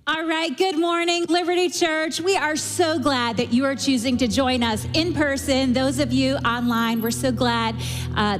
All right, good morning, Liberty Church. We are so glad that you are choosing to join us in person. Those of you online, we're so glad.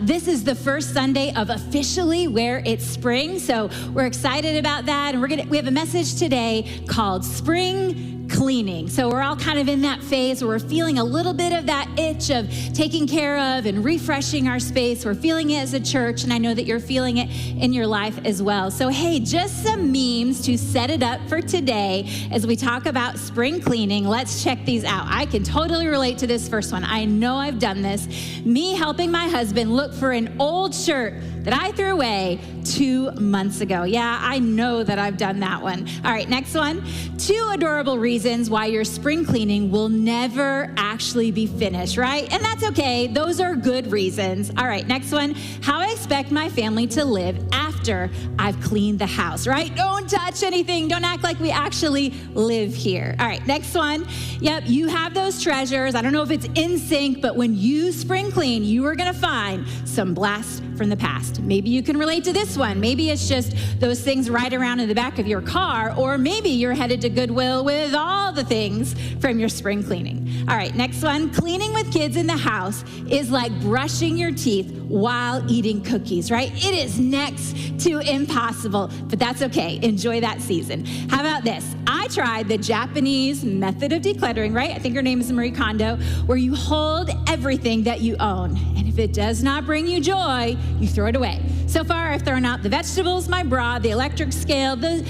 This is the first Sunday of officially where it's spring, so we're excited about that. And we have a message today called Spring Cleaning. So we're all kind of in that phase where we're feeling a little bit of that itch of taking care of and refreshing our space. We're feeling it as a church, and I know that you're feeling it in your life as well. So hey, just some memes to set it up for today as we talk about spring cleaning. Let's check these out. I can totally relate to this first one. I know I've done this. Me helping my husband look for an old shirt that I threw away 2 months ago. Yeah, I know that I've done that one. All right, next one. 2 adorable reasons why your spring cleaning will never actually be finished, right? And that's okay. Those are good reasons. All right, next one. How I expect my family to live after I've cleaned the house, right? Don't touch anything. Don't act like we actually live here. All right, next one. Yep, you have those treasures. I don't know if it's in sync, but when you spring clean, you are gonna find some blasts from the past. Maybe you can relate to this one. Maybe it's just those things right around in the back of your car, or maybe you're headed to Goodwill with all the things from your spring cleaning. All right, next one. Cleaning with kids in the house is like brushing your teeth while eating cookies, right? It is next to impossible, but that's okay. Enjoy that season. How about this? I tried the Japanese method of decluttering, right? I think her name is Marie Kondo, where you hold everything that you own. And if it does not bring you joy, you throw it away. So far, I've thrown out the vegetables, my bra, the electric scale, the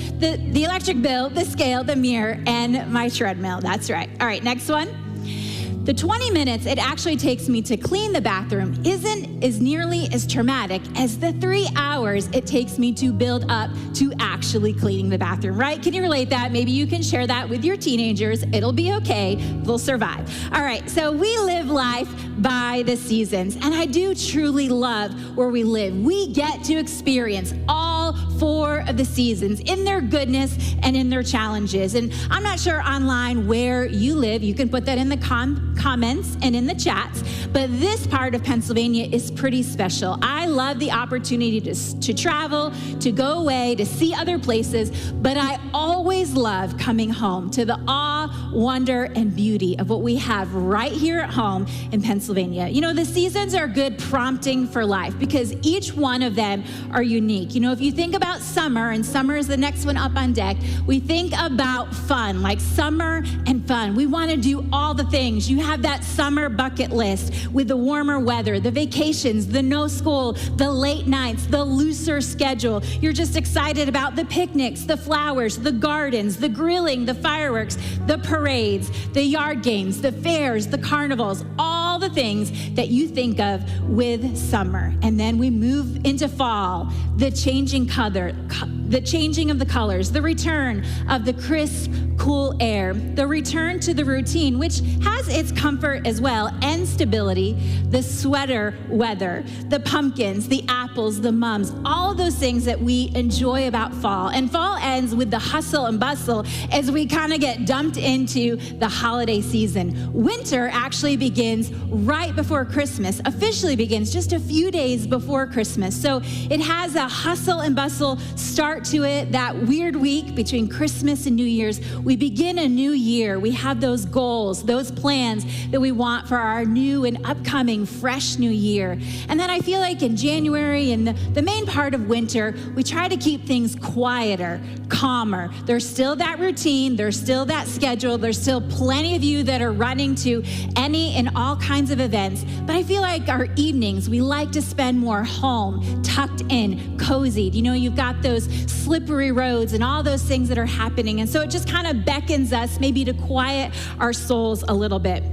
electric bill, the scale, the mirror, and my treadmill. That's right. All right, next one. The 20 minutes it actually takes me to clean the bathroom isn't as nearly as traumatic as the 3 hours it takes me to build up to actually cleaning the bathroom, right? Can you relate that? Maybe you can share that with your teenagers. It'll be okay. They'll survive. All right, so we live life by the seasons, and I do truly love where we live. We get to experience all 4 of the seasons in their goodness and in their challenges. And I'm not sure online where you live. You can put that in the comments and in the chats, but this part of Pennsylvania is pretty special. I love the opportunity to travel, to go away, to see other places, but I always love coming home to the awe, wonder, and beauty of what we have right here at home in Pennsylvania. You know, the seasons are good prompting for life because each one of them are unique. You know, if you think about summer, and summer is the next one up on deck, we think about fun, like summer and fun. We want to do all the things. You have that summer bucket list with the warmer weather, the vacations, the no school, the late nights, the looser schedule. You're just excited about the picnics, the flowers, the gardens, the grilling, the fireworks, the parades, the yard games, the fairs, the carnivals, all the things that you think of with summer. And then we move into fall, the changing of the colors, the return of the crisp, cool air, the return to the routine, which has its comfort as well, and stability, the sweater weather, the pumpkins, the apples, the mums, all of those things that we enjoy about fall. And fall ends with the hustle and bustle as we kind of get dumped into the holiday season. Winter actually begins right before Christmas, officially begins just a few days before Christmas. So it has a hustle and bustle start to it, that weird week between Christmas and New Year's. We begin a new year. We have those goals, those plans that we want for our new and upcoming fresh new year. And then I feel like in January and the main part of winter, we try to keep things quieter, calmer. There's still that routine, there's still that schedule, there's still plenty of you that are running to any and all kinds of events. But I feel like our evenings, we like to spend more home, tucked in, cozied. You know, you've got those slippery roads and all those things that are happening. And so it just kind of beckons us maybe to quiet our souls a little bit.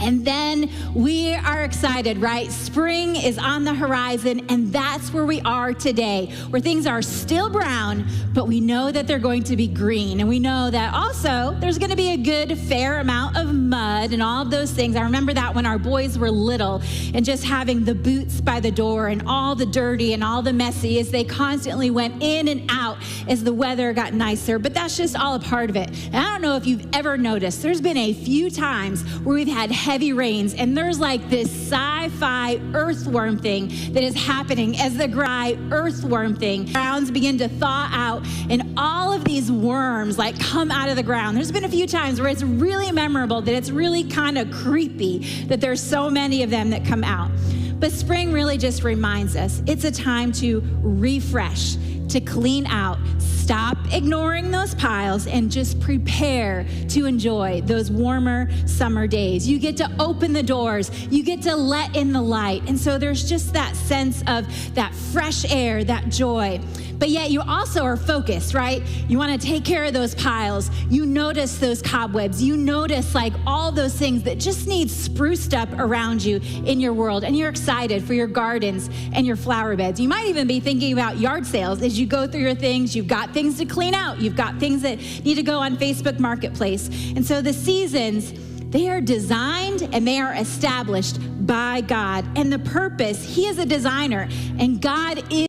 And then we are excited, right? Spring is on the horizon, and that's where we are today, where things are still brown, but we know that they're going to be green. And we know that also there's going to be a good fair amount of mud and all of those things. I remember that when our boys were little and just having the boots by the door and all the dirty and all the messy as they constantly went in and out as the weather got nicer. But that's just all a part of it. And I don't know if you've ever noticed, there's been a few times where we've had heavy rains, and there's like this sci-fi earthworm thing that is happening as the grounds begin to thaw out, and all of these worms like come out of the ground. There's been a few times where it's really memorable, that it's really kind of creepy that there's so many of them that come out. But spring really just reminds us it's a time to refresh, to clean out, stop ignoring those piles, and just prepare to enjoy those warmer summer days. You get to open the doors, you get to let in the light. And so there's just that sense of that fresh air, that joy. But yet you also are focused, right? You want to take care of those piles. You notice those cobwebs. You notice like all those things that just need spruced up around you in your world. And you're excited for your gardens and your flower beds. You might even be thinking about yard sales as you go through your things. You've got things to clean out. You've got things that need to go on Facebook Marketplace. And so the seasons, they are designed and they are established by God. And the purpose, He is a designer, and God is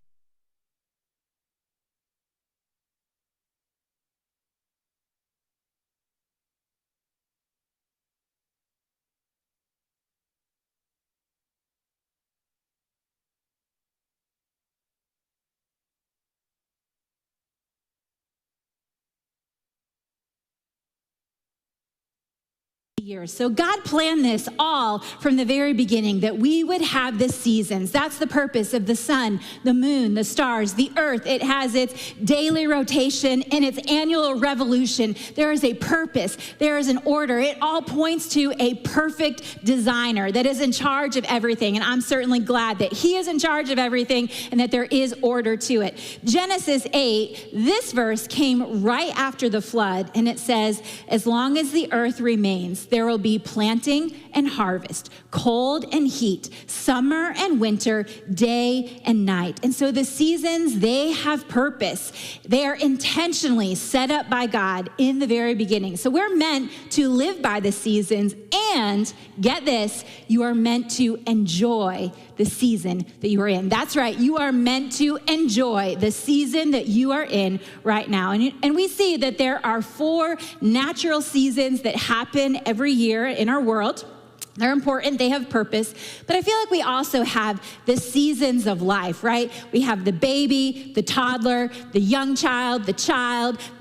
years. So God planned this all from the very beginning, that we would have the seasons. That's the purpose of the sun, the moon, the stars, the earth. It has its daily rotation and its annual revolution. There is a purpose. There is an order. It all points to a perfect designer that is in charge of everything. And I'm certainly glad that He is in charge of everything and that there is order to it. Genesis 8, this verse came right after the flood, and it says, as long as the earth remains, there will be planting and harvest, cold and heat, summer and winter, day and night. And so the seasons, they have purpose. They are intentionally set up by God in the very beginning. So we're meant to live by the seasons, and get this, you are meant to enjoy the season that you are in. That's right. You are meant to enjoy the season that you are in right now. And we see that there are 4 natural seasons that happen every year in our world. They're important, they have purpose, but I feel like we also have the seasons of life, right? We have the baby, the toddler, the young child, the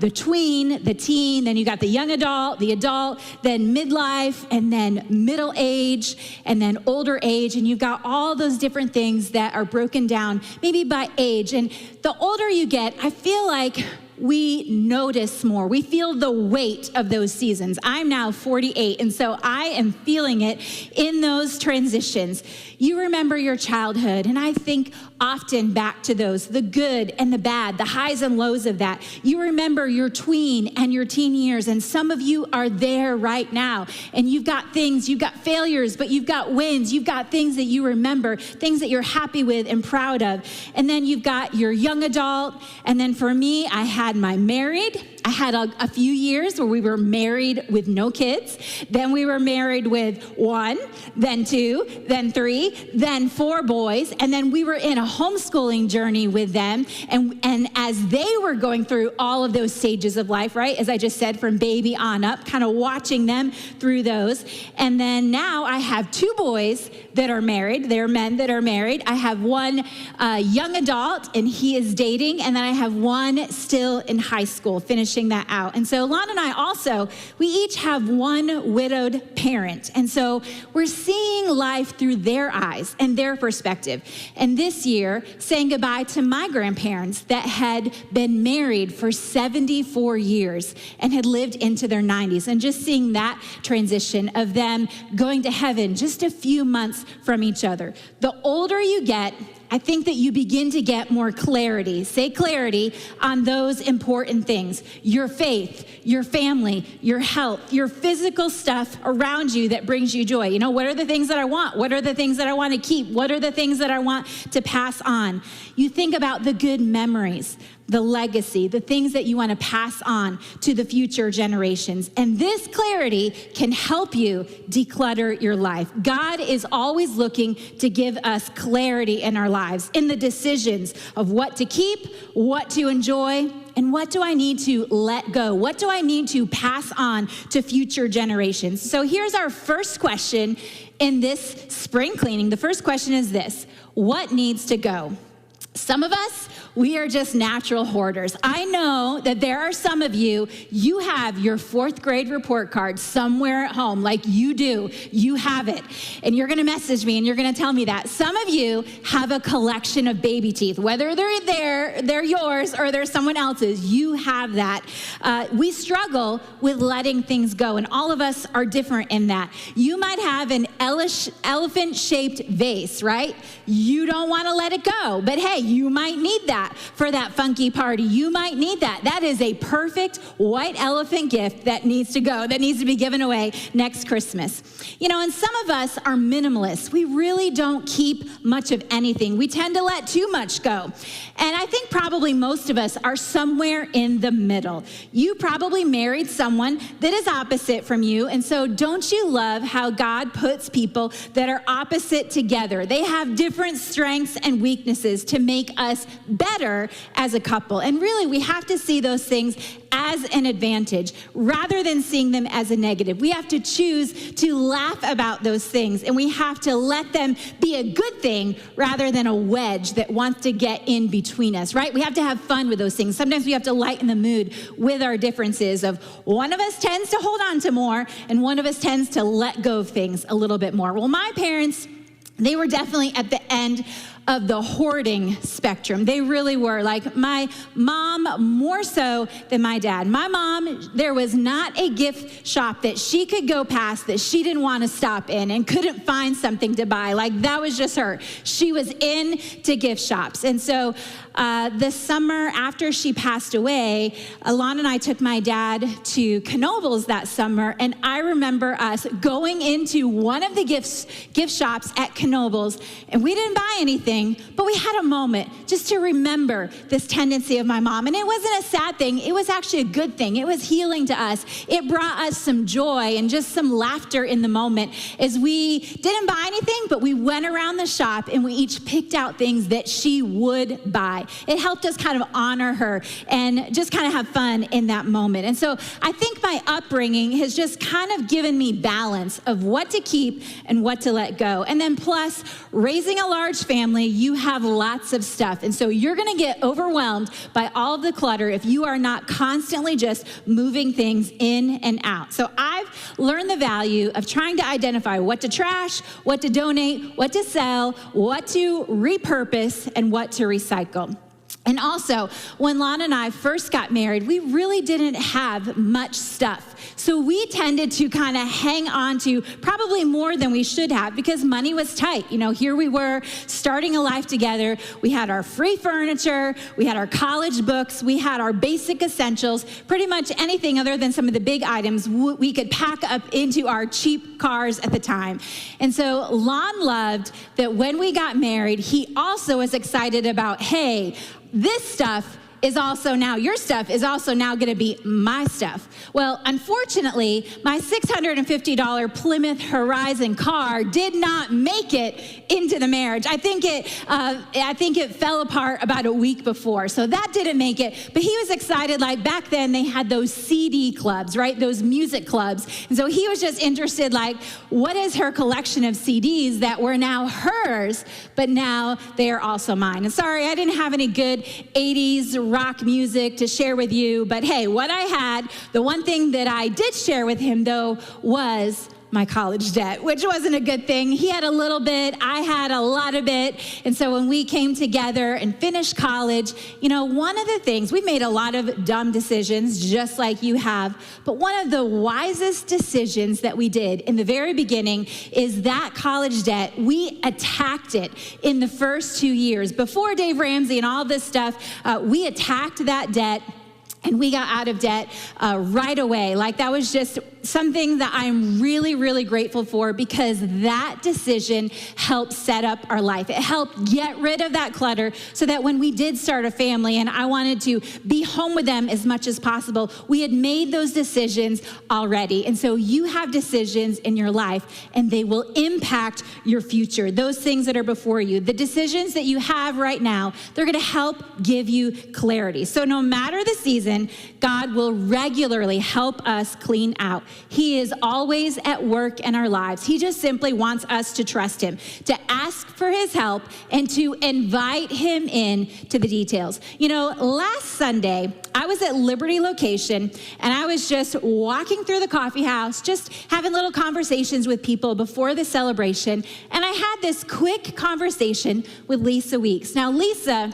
tween, the teen, then you got the young adult, then midlife, and then middle age, and then older age, and you've got all those different things that are broken down, maybe by age. And the older you get, I feel like we notice more. We feel the weight of those seasons. I'm now 48, and so I am feeling it in those transitions. You remember your childhood, and I think often back to those, the good and the bad, the highs and lows of that. You remember your tween and your teen years, and some of you are there right now, and you've got things, you've got failures, but you've got wins, you've got things that you remember, things that you're happy with and proud of. And then you've got your young adult, and then for me, I had my married. I had a few years where we were married with no kids. Then we were married with 1, then 2, then 3, then 4 boys. And then we were in a homeschooling journey with them. And as they were going through all of those stages of life, right? As I just said, from baby on up, kind of watching them through those. And then now I have 2 boys that are married. They're men that are married. I have 1 young adult, and he is dating. And then I have 1 still in high school, finishing that out. And so Lon and I also, we each have 1 widowed parent. And so we're seeing life through their eyes and their perspective. And this year, saying goodbye to my grandparents that had been married for 74 years and had lived into their 90s. And just seeing that transition of them going to heaven just a few months from each other. The older you get, I think that you begin to get more clarity, say clarity, on those important things. Your faith, your family, your health, your physical stuff around you that brings you joy. You know, what are the things that I want? What are the things that I want to keep? What are the things that I want to pass on? You think about the good memories, the legacy, the things that you want to pass on to the future generations. And this clarity can help you declutter your life. God is always looking to give us clarity in our lives, in the decisions of what to keep, what to enjoy, and what do I need to let go? What do I need to pass on to future generations? So here's our first question in this spring cleaning. The first question is this: what needs to go? Some of us, we are just natural hoarders. I know that there are some of you, you have your 4th grade report card somewhere at home, like you do. You have it. And you're going to message me and you're going to tell me that. Some of you have a collection of baby teeth, whether they're yours or they're someone else's. You have that. We struggle with letting things go, and all of us are different in that. You might have an elephant-shaped vase, right? You don't want to let it go, but hey, you might need that for that funky party. You might need that. That is a perfect white elephant gift that needs to go, that needs to be given away next Christmas. You know, and some of us are minimalists. We really don't keep much of anything. We tend to let too much go. And I think probably most of us are somewhere in the middle. You probably married someone that is opposite from you. And so don't you love how God puts people that are opposite together? They have different strengths and weaknesses to make us better as a couple. And really, we have to see those things as an advantage rather than seeing them as a negative. We have to choose to laugh about those things, and we have to let them be a good thing rather than a wedge that wants to get in between us, right? We have to have fun with those things. Sometimes we have to lighten the mood with our differences of one of us tends to hold on to more and one of us tends to let go of things a little bit more. Well, my parents, they were definitely at the end of the hoarding spectrum. They really were. Like my mom, more so than my dad. My mom, there was not a gift shop that she could go past that she didn't want to stop in and couldn't find something to buy. Like that was just her. She was into gift shops. And so the summer after she passed away, Alana and I took my dad to Knoebels that summer, and I remember us going into one of the gift shops at Knoebels, and we didn't buy anything, but we had a moment just to remember this tendency of my mom. And it wasn't a sad thing. It was actually a good thing. It was healing to us. It brought us some joy and just some laughter in the moment as we didn't buy anything, but we went around the shop and we each picked out things that she would buy. It helped us kind of honor her and just kind of have fun in that moment. And so I think my upbringing has just kind of given me balance of what to keep and what to let go. And then plus, raising a large family, you have lots of stuff. And so you're going to get overwhelmed by all of the clutter if you are not constantly just moving things in and out. So I've learned the value of trying to identify what to trash, what to donate, what to sell, what to repurpose, and what to recycle. And also, when Lana and I first got married, we really didn't have much stuff. So we tended to kind of hang on to probably more than we should have because money was tight. You know, here we were starting a life together. We had our free furniture. We had our college books. We had our basic essentials. Pretty much anything other than some of the big items we could pack up into our cheap cars at the time. And so Lon loved that when we got married, he also was excited about, hey, this stuff is also now, your stuff is also now going to be my stuff. Well, unfortunately, my $650 Plymouth Horizon car did not make it into the marriage. I think it fell apart about a week before, so that didn't make it. But he was excited. Like back then, they had those CD clubs, right? Those music clubs. And so he was just interested, like, what is her collection of CDs that were now hers, but now they are also mine? And sorry, I didn't have any good 80s rock music to share with you, but hey, what I had, the one thing that I did share with him though was my college debt, which wasn't a good thing. He had a little bit, I had a lot of it. And so when we came together and finished college, you know, one of the things, we made a lot of dumb decisions just like you have, but one of the wisest decisions that we did in the very beginning is that college debt, we attacked it in the first 2 years. Before Dave Ramsey and all this stuff, we attacked that debt and we got out of debt right away. Like that was just something that I'm really, really grateful for, because that decision helped set up our life. It helped get rid of that clutter so that when we did start a family and I wanted to be home with them as much as possible, we had made those decisions already. And so you have decisions in your life and they will impact your future. Those things that are before you, the decisions that you have right now, they're going to help give you clarity. So no matter the season, God will regularly help us clean out. He is always at work in our lives. He just simply wants us to trust him, to ask for his help, and to invite him in to the details. You know, last Sunday, I was at Liberty Location, and I was just walking through the coffee house, just having little conversations with people before the celebration, and I had this quick conversation with Lisa Weeks. Now, Lisa,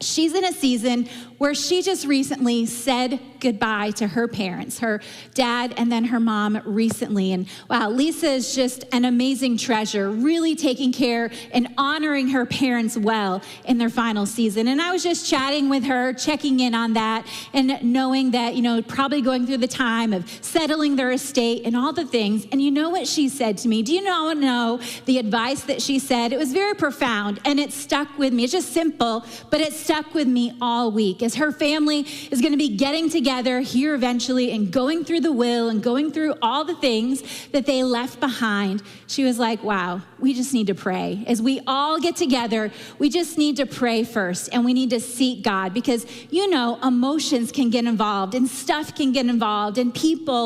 she's in a season where she just recently said goodbye to her parents, her dad and then her mom recently. And wow, Lisa is just an amazing treasure, really taking care and honoring her parents well in their final season. And I was just chatting with her, checking in on that, and knowing that, you know, probably going through the time of settling their estate and all the things. And you know what she said to me? Do you know the advice that she said? It was very profound, and it stuck with me. It's just simple, but it stuck with me all week. As her family is going to be getting together here eventually and going through the will and going through all the things that they left behind, she was like, wow, we just need to pray. As we all get together, we just need to pray first, and we need to seek God, because, you know, emotions can get involved and stuff can get involved, and people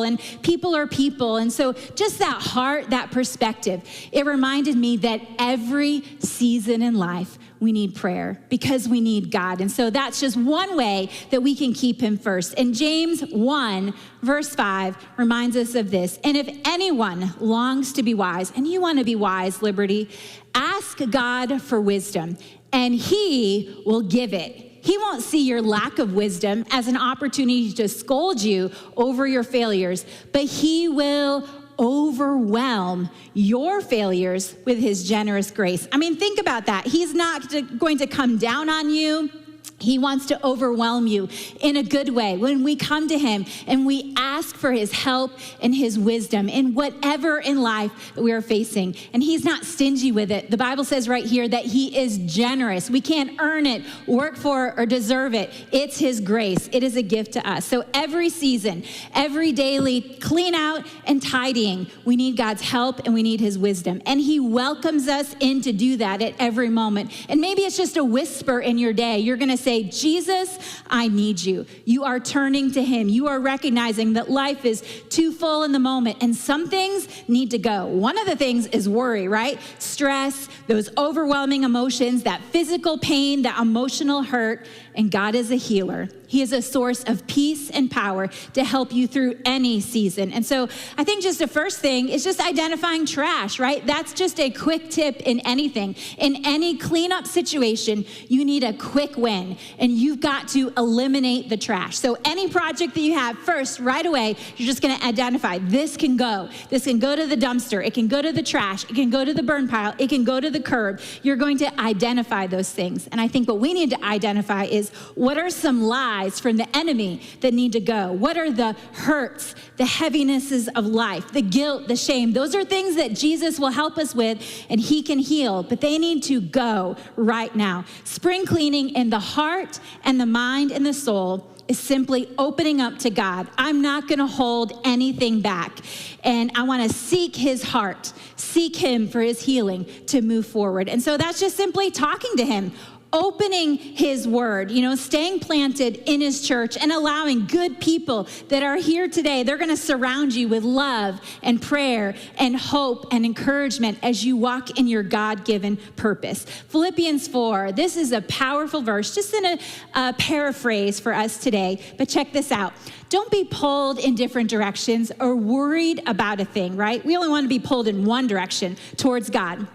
are people. And so just that heart, that perspective, it reminded me that every season in life, we need prayer because we need God. And so that's just one way that we can keep him first. And James 1, verse 5 reminds us of this. And if anyone longs to be wise, and you want to be wise, Liberty, ask God for wisdom, and he will give it. He won't see your lack of wisdom as an opportunity to scold you over your failures, but he will overwhelm your failures with his generous grace. I mean, think about that. He's not going to come down on you. He wants to overwhelm you in a good way when we come to him and we ask for his help and his wisdom in whatever in life that we are facing. And he's not stingy with it. The Bible says right here that he is generous. We can't earn it, work for it, or deserve it. It's his grace. It is a gift to us. So every season, every daily clean out and tidying, we need God's help and we need his wisdom. And he welcomes us in to do that at every moment. And maybe it's just a whisper in your day. You're going to say, Jesus, I need you. You are turning to him. You are recognizing that life is too full in the moment and some things need to go. One of the things is worry, right? Stress, those overwhelming emotions, that physical pain, that emotional hurt. And God is a healer. He is a source of peace and power to help you through any season. And so I think just the first thing is just identifying trash, right? That's just a quick tip in anything. In any cleanup situation, you need a quick win, and you've got to eliminate the trash. So any project that you have, first, right away, you're just gonna identify, this can go. This can go to the dumpster. It can go to the trash. It can go to the burn pile. It can go to the curb. You're going to identify those things. And I think what we need to identify is, what are some lies from the enemy that need to go? What are the hurts, the heavinesses of life, the guilt, the shame? Those are things that Jesus will help us with and he can heal, but they need to go right now. Spring cleaning in the heart and the mind and the soul is simply opening up to God. I'm not going to hold anything back. And I want to seek his heart, seek him for his healing to move forward. And so that's just simply talking to him, opening his word, staying planted in his church and allowing good people that are here today. They're going to surround you with love and prayer and hope and encouragement as you walk in your God-given purpose. Philippians 4, this is a powerful verse, just in a paraphrase for us today, but check this out. Don't be pulled in different directions or worried about a thing, right? We only want to be pulled in one direction, towards God.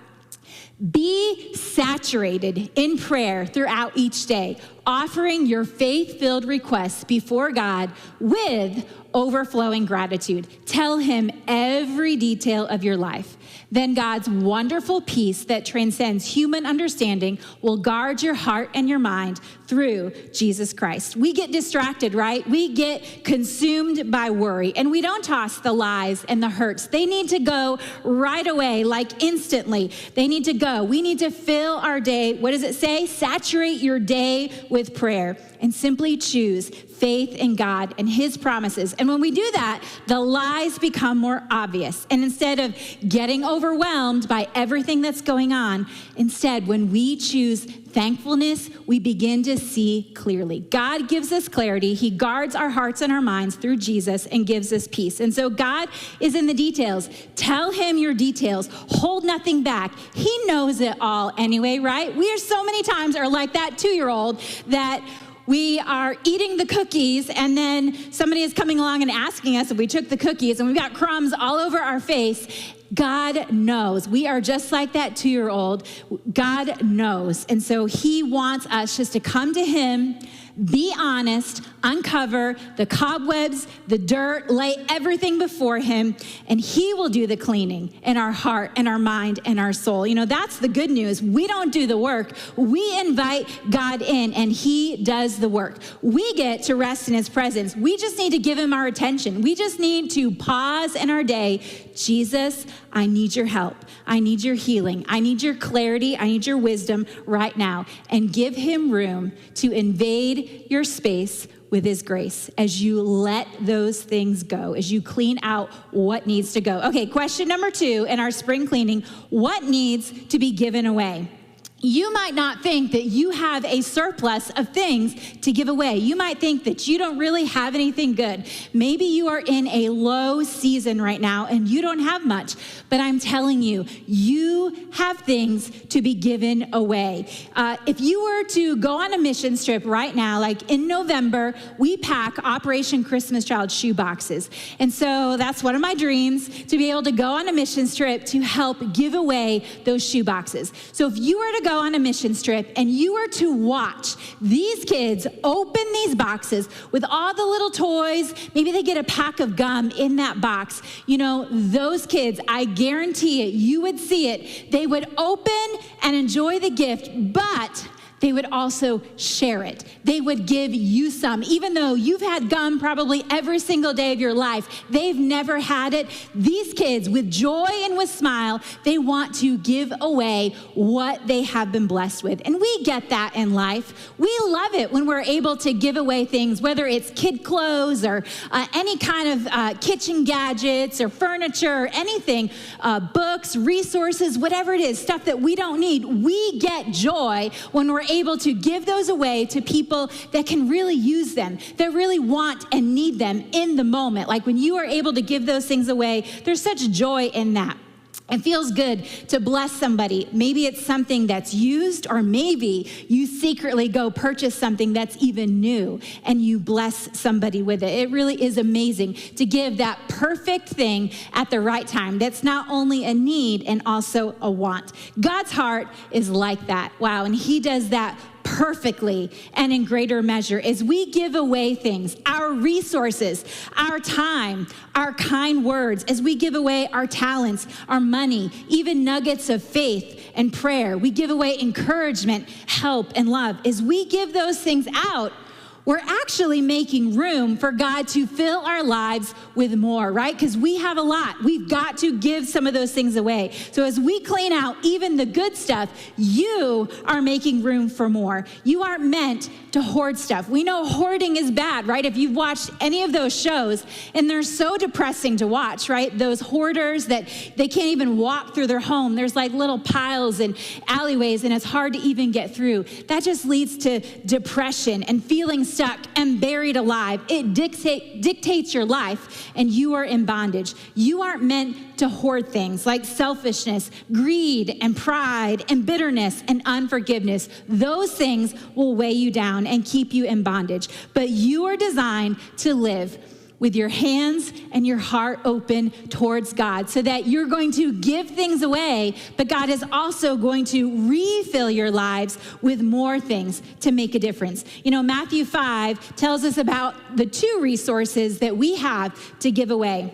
Be saturated in prayer throughout each day. offering your faith-filled requests before God with overflowing gratitude. Tell him every detail of your life. Then God's wonderful peace that transcends human understanding will guard your heart and your mind through Jesus Christ. We get distracted, right? We get consumed by worry, and we don't toss the lies and the hurts. They need to go right away, like instantly. They need to go. We need to fill our day. What does it say? Saturate your day with prayer and simply choose faith in God and his promises. And when we do that, the lies become more obvious. And instead of getting overwhelmed by everything that's going on, instead, when we choose thankfulness, we begin to see clearly. God gives us clarity. He guards our hearts and our minds through Jesus and gives us peace. And so God is in the details. Tell him your details. Hold nothing back. He knows it all anyway, right? We are so many times are like that 2-year-old that we are eating the cookies, and then somebody is coming along and asking us if we took the cookies, and we've got crumbs all over our face. God knows. We are just like that 2-year-old. God knows. And so he wants us just to come to him, be honest, uncover the cobwebs, the dirt, lay everything before him, and he will do the cleaning in our heart and our mind and our soul. You know, that's the good news. We don't do the work. We invite God in, and he does the work. We get to rest in his presence. We just need to give him our attention. We just need to pause in our day. Jesus, I need your help. I need your healing. I need your clarity. I need your wisdom right now. And give him room to invade your space with his grace as you let those things go, as you clean out what needs to go. Okay, question number 2 in our spring cleaning: what needs to be given away? You might not think that you have a surplus of things to give away. You might think that you don't really have anything good. Maybe you are in a low season right now and you don't have much, but I'm telling you, you have things to be given away. If you were to go on a mission trip right now, like in November, we pack Operation Christmas Child shoe boxes. And so that's one of my dreams, to be able to go on a mission trip to help give away those shoe boxes. So if you were to go on a mission trip and you were to watch these kids open these boxes with all the little toys, maybe they get a pack of gum in that box. You know, those kids, I guarantee it, you would see it. They would open and enjoy the gift, but they would also share it. They would give you some. Even though you've had gum probably every single day of your life, they've never had it. These kids, with joy and with smile, they want to give away what they have been blessed with. And we get that in life. We love it when we're able to give away things, whether it's kid clothes or any kind of kitchen gadgets or furniture or anything, books, resources, whatever it is, stuff that we don't need. We get joy when we're able to give those away to people that can really use them, that really want and need them in the moment. Like when you are able to give those things away, there's such joy in that. It feels good to bless somebody. Maybe it's something that's used, or maybe you secretly go purchase something that's even new and you bless somebody with it. It really is amazing to give that perfect thing at the right time. That's not only a need and also a want. God's heart is like that. Wow, and he does that perfectly and in greater measure as we give away things, our resources, our time, our kind words, as we give away our talents, our money, even nuggets of faith and prayer. We give away encouragement, help, and love. As we give those things out, we're actually making room for God to fill our lives with more, right? Because we have a lot. We've got to give some of those things away. So as we clean out even the good stuff, you are making room for more. You aren't meant to hoard stuff. We know hoarding is bad, right? If you've watched any of those shows, and they're so depressing to watch, right? Those hoarders that they can't even walk through their home. There's like little piles and alleyways, and it's hard to even get through. That just leads to depression and feeling stuck and buried alive. It dictates your life, and you are in bondage. You aren't meant to hoard things like selfishness, greed, and pride, and bitterness, and unforgiveness. Those things will weigh you down and keep you in bondage. But you are designed to live with your hands and your heart open towards God, so that you're going to give things away, but God is also going to refill your lives with more things to make a difference. You know, Matthew 5 tells us about the 2 resources that we have to give away.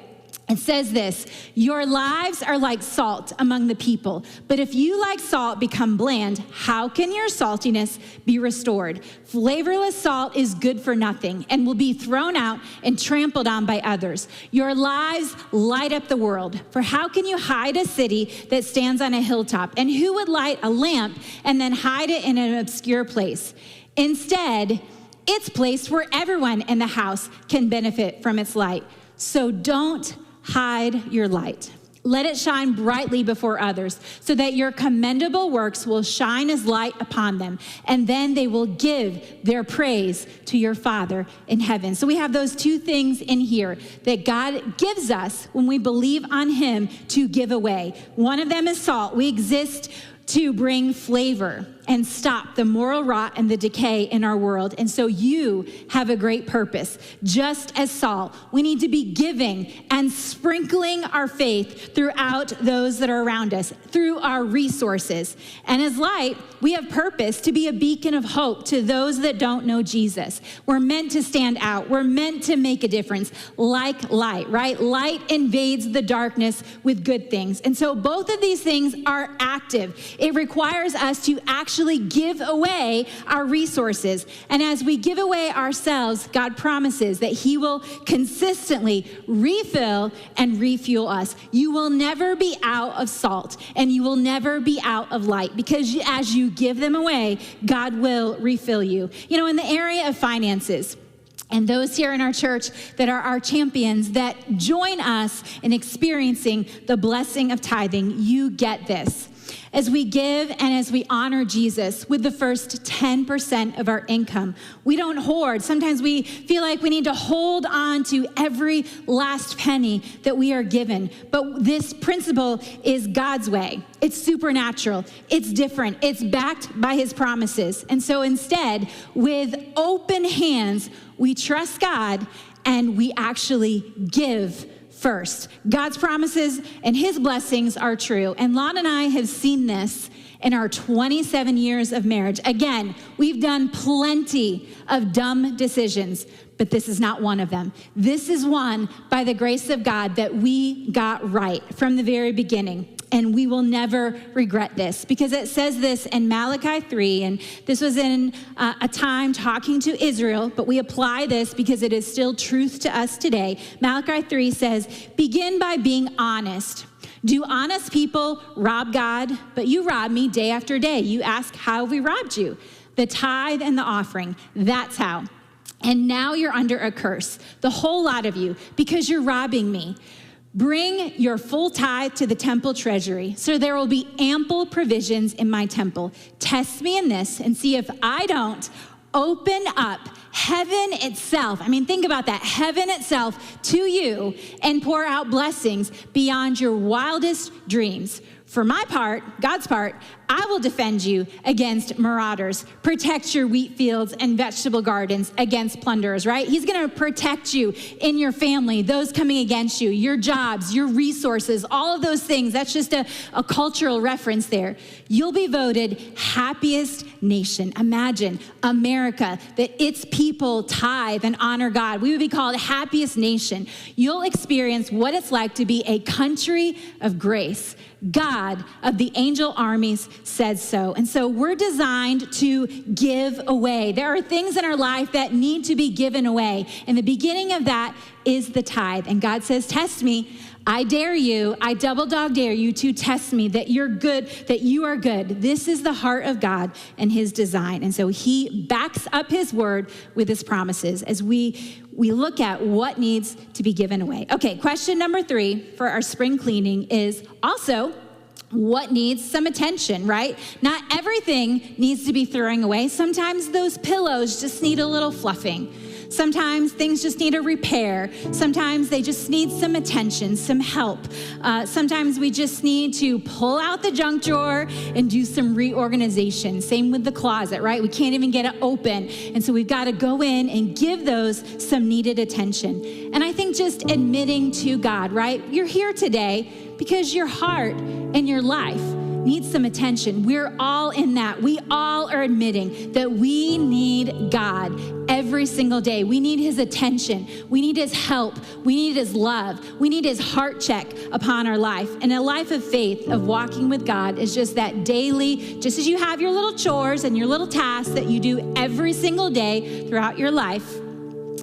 It says this: your lives are like salt among the people, but if you like salt become bland, how can your saltiness be restored? Flavorless salt is good for nothing and will be thrown out and trampled on by others. Your lives light up the world. For how can you hide a city that stands on a hilltop? And who would light a lamp and then hide it in an obscure place? Instead, it's placed where everyone in the house can benefit from its light. So don't hide your light. Let it shine brightly before others, so that your commendable works will shine as light upon them, and then they will give their praise to your Father in heaven. So we have those 2 things in here that God gives us when we believe on him to give away. One of them is salt. We exist to bring flavor and stop the moral rot and the decay in our world. And so you have a great purpose. Just as salt, we need to be giving and sprinkling our faith throughout those that are around us, through our resources. And as light, we have purpose to be a beacon of hope to those that don't know Jesus. We're meant to stand out. We're meant to make a difference, like light, right? Light invades the darkness with good things. And so both of these things are active. It requires us to actually give away our resources. And as we give away ourselves, God promises that he will consistently refill and refuel us. You will never be out of salt, and you will never be out of light, because as you give them away, God will refill you. You know, in the area of finances, and those here in our church that are our champions that join us in experiencing the blessing of tithing, you get this. As we give and as we honor Jesus with the first 10% of our income, we don't hoard. Sometimes we feel like we need to hold on to every last penny that we are given. But this principle is God's way. It's supernatural. It's different. It's backed by his promises. And so instead, with open hands, we trust God and we actually give first. God's promises and his blessings are true. And Lon and I have seen this in our 27 years of marriage. Again, we've done plenty of dumb decisions, but this is not one of them. This is one, by the grace of God, that we got right from the very beginning. And we will never regret this, because it says this in Malachi 3, and this was in a time talking to Israel, but we apply this because it is still truth to us today. Malachi 3 says, begin by being honest. Do honest people rob God? But you rob me day after day. You ask, how have we robbed you? The tithe and the offering, that's how. And now you're under a curse, the whole lot of you, because you're robbing me. Bring your full tithe to the temple treasury, so there will be ample provisions in my temple. Test me in this and see if I don't open up heaven itself. I mean, think about that. Heaven itself to you and pour out blessings beyond your wildest dreams. For my part, God's part, I will defend you against marauders, protect your wheat fields and vegetable gardens against plunderers, right? He's going to protect you in your family, those coming against you, your jobs, your resources, all of those things. That's just a cultural reference there. You'll be voted happiest nation. Imagine America, that its people tithe and honor God. We would be called happiest nation. You'll experience what it's like to be a country of grace. God of the angel armies said so. And so we're designed to give away. There are things in our life that need to be given away. And the beginning of that is the tithe. And God says, test me. I dare you, I double dog dare you to test me that you're good, that you are good. This is the heart of God and his design. And so he backs up his word with his promises as we look at what needs to be given away. Okay, question number 3 for our spring cleaning is also what needs some attention, right? Not everything needs to be throwing away. Sometimes those pillows just need a little fluffing. Sometimes things just need a repair. Sometimes they just need some attention, some help. Sometimes we just need to pull out the junk drawer and do some reorganization. Same with the closet, right? We can't even get it open. And so we've got to go in and give those some needed attention. And I think just admitting to God, right? You're here today because your heart and your life needs some attention. We're all in that. We all are admitting that we need God every single day. We need his attention. We need his help. We need his love. We need his heart check upon our life. And a life of faith, of walking with God, is just that daily, just as you have your little chores and your little tasks that you do every single day throughout your life,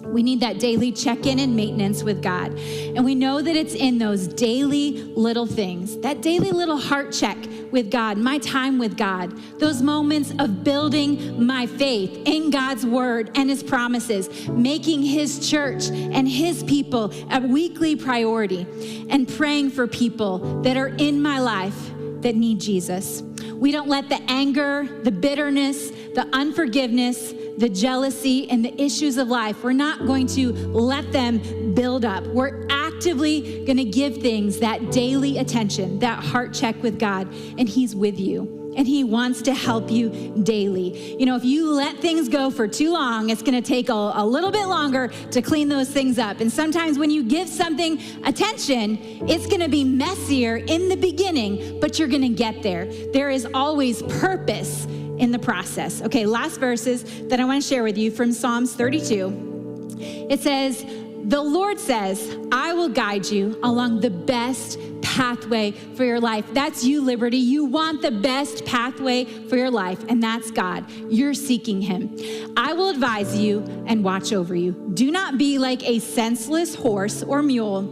we need that daily check-in and maintenance with God. And we know that it's in those daily little things, that daily little heart check with God, my time with God, those moments of building my faith in God's word and his promises, making his church and his people a weekly priority, and praying for people that are in my life that need Jesus. We don't let the anger, the bitterness, the unforgiveness, the jealousy, and the issues of life, we're not going to let them build up. We're actively going to give things that daily attention, that heart check with God, and he's with you. And he wants to help you daily. You know, if you let things go for too long, it's going to take a little bit longer to clean those things up. And sometimes when you give something attention, it's going to be messier in the beginning, but you're going to get there. There is always purpose in the process. Okay, last verses that I want to share with you from Psalms 32. It says, "The Lord says, I will guide you along the best pathway for your life." That's you, Liberty. You want the best pathway for your life, and that's God. You're seeking him. "I will advise you and watch over you. Do not be like a senseless horse or mule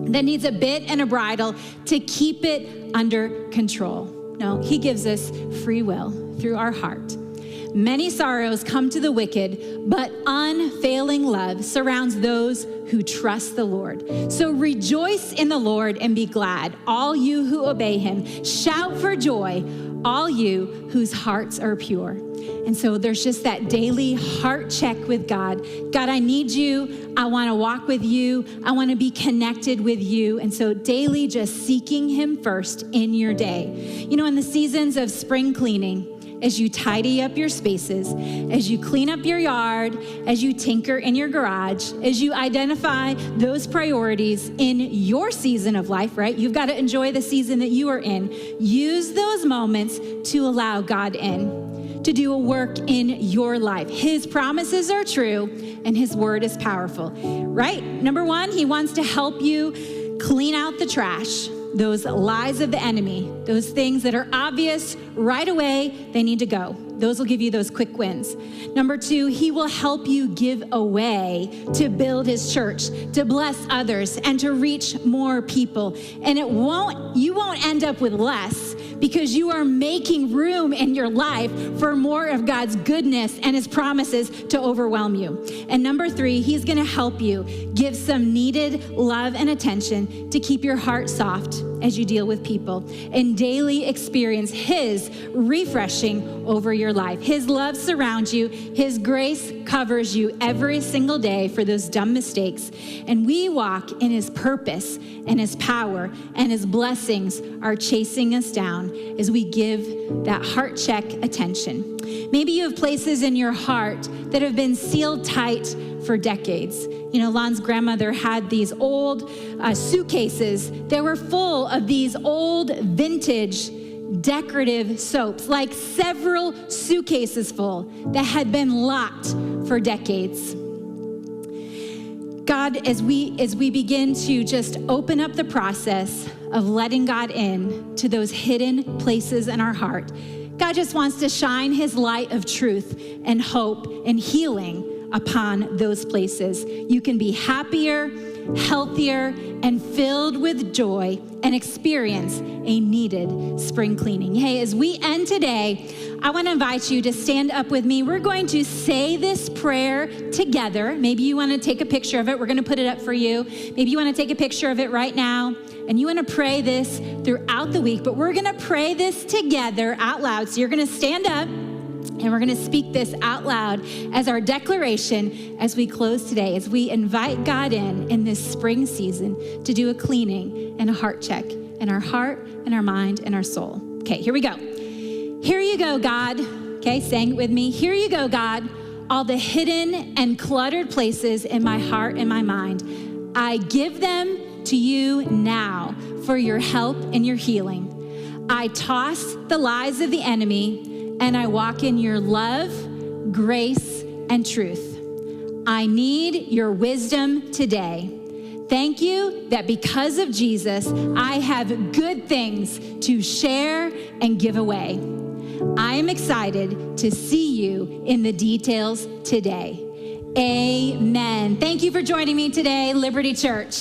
that needs a bit and a bridle to keep it under control." No, he gives us free will through our heart. "Many sorrows come to the wicked, but unfailing love surrounds those who trust the Lord. So rejoice in the Lord and be glad, all you who obey him. Shout for joy, all you whose hearts are pure." And so there's just that daily heart check with God. God, I need you. I want to walk with you. I want to be connected with you. And so daily just seeking him first in your day. You know, in the seasons of spring cleaning, as you tidy up your spaces, as you clean up your yard, as you tinker in your garage, as you identify those priorities in your season of life, right? You've got to enjoy the season that you are in. Use those moments to allow God in, to do a work in your life. His promises are true and his word is powerful, right? Number one, he wants to help you clean out the trash. Those lies of the enemy, those things that are obvious right away, they need to go. Those will give you those quick wins. Number two, he will help you give away to build his church, to bless others, and to reach more people. And you won't end up with less, because you are making room in your life for more of God's goodness and his promises to overwhelm you. And number three, he's going to help you give some needed love and attention to keep your heart soft as you deal with people and daily experience his refreshing over your life. His love surrounds you. His grace covers you every single day for those dumb mistakes. And we walk in his purpose and his power, and his blessings are chasing us down as we give that heart check attention. Maybe you have places in your heart that have been sealed tight for decades. You know, Lon's grandmother had these old suitcases that were full of these old vintage decorative soaps, like several suitcases full that had been locked for decades. God, as we begin to just open up the process of letting God in to those hidden places in our heart, God just wants to shine his light of truth and hope and healing upon those places. You can be happier, healthier, and filled with joy and experience a needed spring cleaning. Hey, as we end today, I want to invite you to stand up with me. We're going to say this prayer together. Maybe you want to take a picture of it. We're going to put it up for you. Maybe you want to take a picture of it right now, and you want to pray this throughout the week, but we're going to pray this together out loud. So you're going to stand up, And we're going to speak this out loud as our declaration as we close today, as we invite God in this spring season to do a cleaning and a heart check in our heart and our mind and our soul. Okay, here we go. Here you go, God. Okay, saying it with me. Here you go, God. All the hidden and cluttered places in my heart and my mind, I give them to you now for your help and your healing. I toss the lies of the enemy and I walk in your love, grace, and truth. I need your wisdom today. Thank you that because of Jesus, I have good things to share and give away. I am excited to see you in the details today. Amen. Thank you for joining me today, Liberty Church.